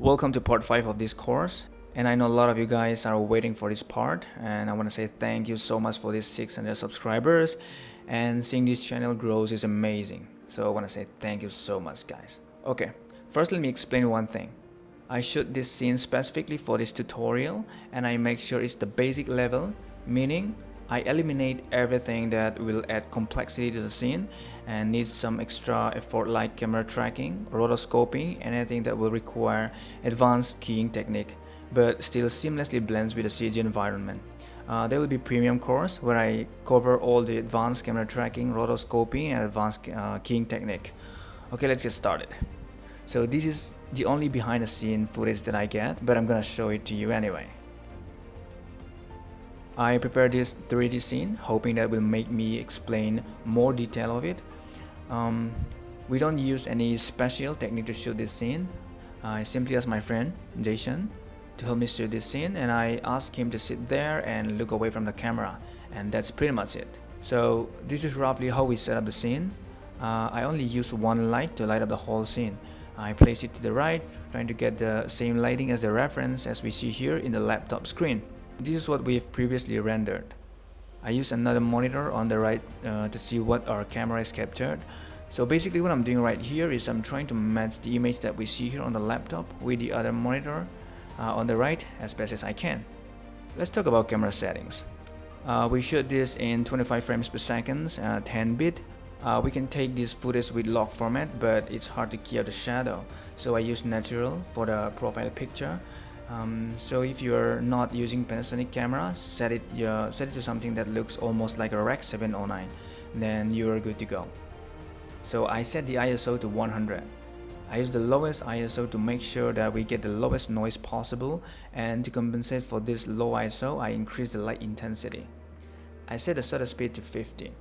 Welcome to part 5 of this course, and I know a lot of you guys are waiting for this part, and I want to say thank you so much for these 600 subscribers, and seeing this channel grows is amazing. So I want to say thank you so much, guys. Okay, first let me explain one thing. I shoot this scene specifically for this tutorial, and I make sure it's the basic level, meaning I eliminate everything that will add complexity to the scene and needs some extra effort like camera tracking, rotoscoping, anything that will require advanced keying technique but still seamlessly blends with the CG environment. There will be premium course where I cover all the advanced camera tracking, rotoscoping, and advanced keying technique. Okay, let's get started. So this is the only behind the scene footage that I get, but I'm gonna show it to you anyway. I prepared this 3D scene, hoping that will make me explain more detail of it. We don't use any special technique to shoot this scene. I simply asked my friend, Jason, to help me shoot this scene, and I asked him to sit there and look away from the camera, and that's pretty much it. So this is roughly how we set up the scene. I only use one light to light up the whole scene. I place it to the right, trying to get the same lighting as the reference as we see here in the laptop screen. This is what we've previously rendered. I use another monitor on the right to see what our camera has captured. So basically what I'm doing right here is I'm trying to match the image that we see here on the laptop with the other monitor on the right as best as I can. Let's talk about camera settings. We shoot this in 25 frames per second, 10-bit. We can take this footage with log format, but it's hard to key out the shadow. So I use natural for the profile picture. So if you're not using Panasonic camera, set it to something that looks almost like a Rec 709, then you're good to go. So I set the ISO to 100. I use the lowest ISO to make sure that we get the lowest noise possible, and to compensate for this low ISO, I increase the light intensity. I set the shutter speed to 50.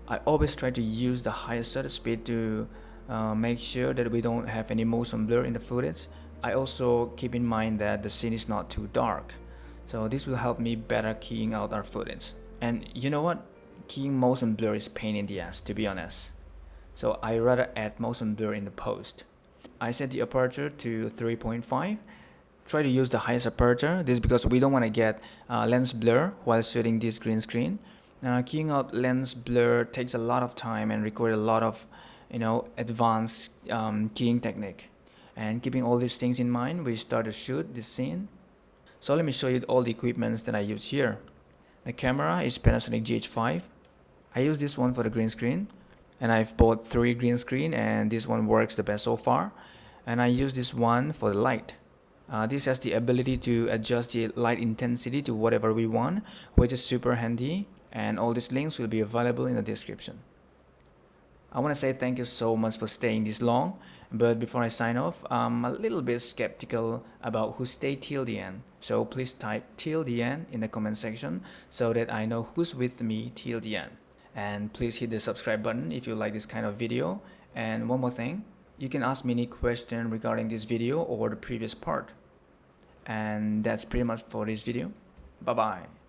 I always try to use the highest shutter speed to make sure that we don't have any motion blur in the footage. I also keep in mind that the scene is not too dark, so this will help me better keying out our footage. And you know what? Keying motion blur is pain in the ass, to be honest. So I rather add motion blur in the post. I set the aperture to 3.5. Try to use the highest aperture. This is because we don't want to get lens blur while shooting this green screen. Keying out lens blur takes a lot of time and requires a lot of advanced keying technique. And keeping all these things in mind, we start to shoot this scene. So let me show you all the equipments that I use here. The camera is Panasonic GH5. I use this one for the green screen, and I've bought 3 green screen, and this one works the best so far. And I use this one for the light. This has the ability to adjust the light intensity to whatever we want, which is super handy, and all these links will be available in the description. I want to say thank you so much for staying this long, but before I sign off, I'm a little bit skeptical about who stayed till the end. So please type till the end in the comment section so that I know who's with me till the end. And please hit the subscribe button if you like this kind of video. And one more thing, you can ask me any question regarding this video or the previous part. And that's pretty much for this video. Bye bye.